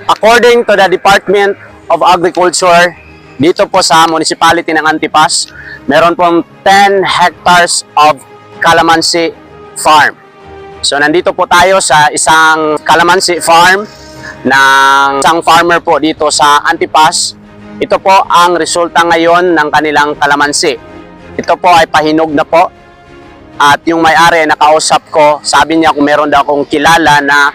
According to the Department of Agriculture, dito po sa municipality ng Antipas, meron pong 10 hectares of calamansi farm. So nandito po tayo sa isang calamansi farm ng isang farmer po dito sa Antipas. Ito po ang resulta ngayon ng kanilang calamansi. Ito po ay pahinog na po. At yung may-ari nakausap ko, sabi niya kung meron daw akong kilala na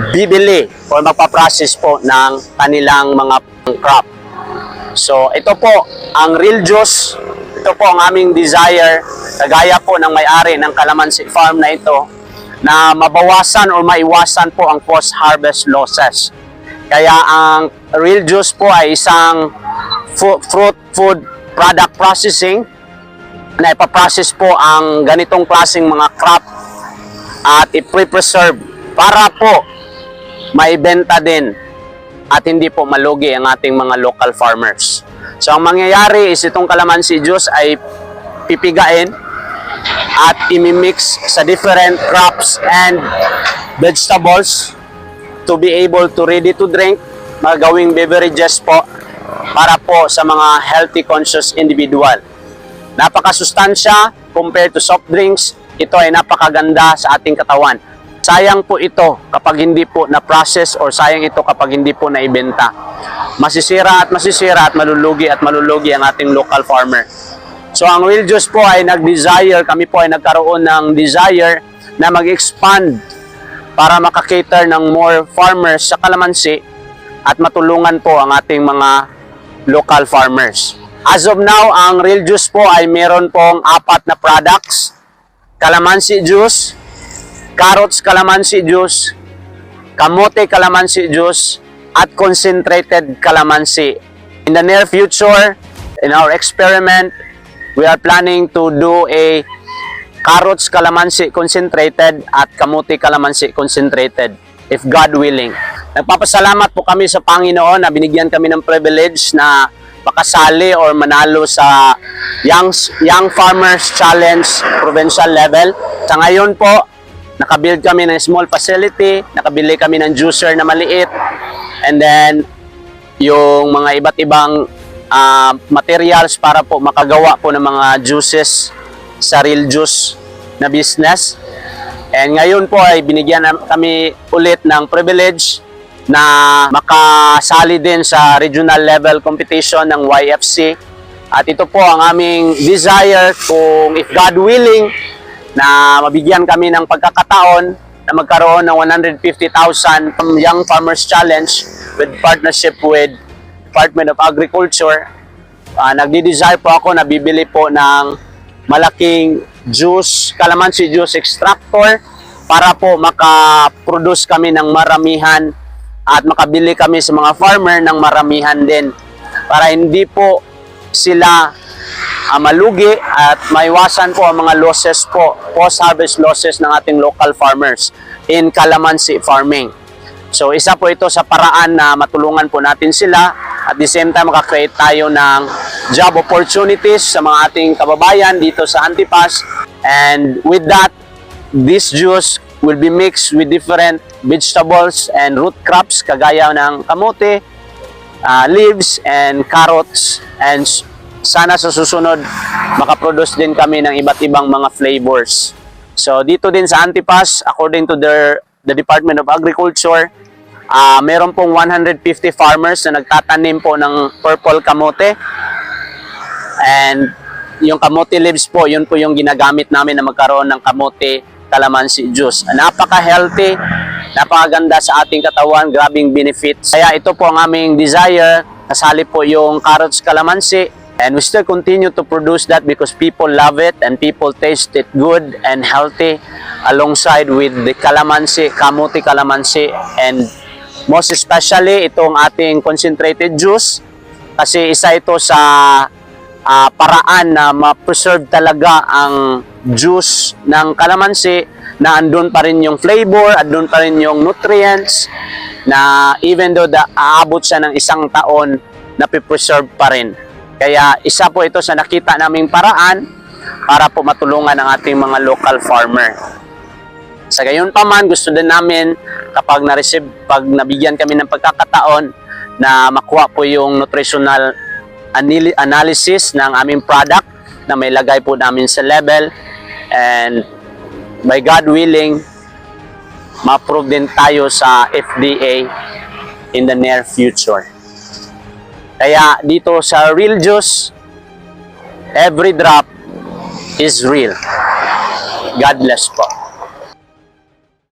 bibili o magpa-process po ng kanilang mga crop. So ito po ang real juice. Ito po ang aming desire, kagaya po ng may-ari ng calamansi farm na ito, na mabawasan o maiwasan po ang post-harvest losses. Kaya ang real juice po ay isang fruit food product processing na ipaprocess po ang ganitong klaseng mga crop at i-preserve para po maibenta din at hindi po malugi ang ating mga local farmers. So ang mangyayari is itong calamansi juice ay pipigain at imimix sa different crops and vegetables to be able to ready to drink, magawing beverages po para po sa mga healthy conscious individual. Napakasustansya compared to soft drinks, ito ay napakaganda sa ating katawan. Sayang po ito kapag hindi po na-process or sayang ito kapag hindi po naibenta. Masisira at malulugi ang ating local farmer. So ang real juice po ay kami po ay nagkaroon ng desire na mag-expand para makakater ng more farmers sa calamansi at matulungan po ang ating mga local farmers. As of now, ang real juice po ay meron pong 4 na products: calamansi juice, carrots calamansi juice, kamote calamansi juice, at concentrated calamansi. In the near future, in our experiment, we are planning to do a carrots calamansi concentrated at kamote calamansi concentrated, if God willing. Nagpapasalamat po kami sa Panginoon na binigyan kami ng privilege na makasali or manalo sa Young Farmers Challenge provincial level. Sa ngayon po, nakabuild kami ng small facility, nakabili kami ng juicer na maliit, and then yung mga iba't ibang materials para po makagawa po ng mga juices sa real juice na business. And ngayon po ay binigyan kami ulit ng privilege na makasali din sa regional level competition ng YFC. At ito po ang aming desire, kung if God willing, na mabigyan kami ng pagkakataon na magkaroon ng 150,000 Young Farmers Challenge with partnership with Department of Agriculture. Nagdi-desire po ako na bibili po ng malaking juice, calamansi juice extractor para po makaproduce kami ng maramihan at makabili kami sa mga farmer ng maramihan din para hindi po sila malugi at maiwasan po ang mga losses po, post-harvest losses ng ating local farmers in calamansi farming. So isa po ito sa paraan na matulungan po natin sila at the same time makakreate tayo ng job opportunities sa mga ating kababayan dito sa Antipas. And with that, this juice will be mixed with different vegetables and root crops kagaya ng kamote, leaves and carrots, and sana sa susunod makaproduce din kami ng iba't ibang mga flavors. So dito din sa Antipas, according to the Department of Agriculture, meron pong 150 farmers na nagtatanim po ng purple kamote. And yung kamote leaves po, yun po yung ginagamit namin na magkaroon ng kamote calamansi juice. Napaka-healthy, napakaganda sa ating katawan, grabing benefits. Kaya ito po ang aming desire, kasali po yung carrots calamansi. And we still continue to produce that because people love it and people taste it good and healthy alongside with the calamansi, kamote calamansi, and most especially itong ating concentrated juice kasi isa ito sa paraan na ma-preserve talaga ang juice ng calamansi na andun pa rin yung flavor, andun pa rin yung nutrients na even though aabot siya ng 1 taon na preserve pa rin. Kaya isa po ito sa nakita naming paraan para po matulungan ang ating mga local farmer. Sa gayon pa man, gusto din namin kapag pag nabigyan kami ng pagkakataon na makuha po yung nutritional analysis ng aming product na may lagay po namin sa label, and by God willing, ma-approve din tayo sa FDA in the near future. Kaya dito sa Real Juice, every drop is real. God bless po.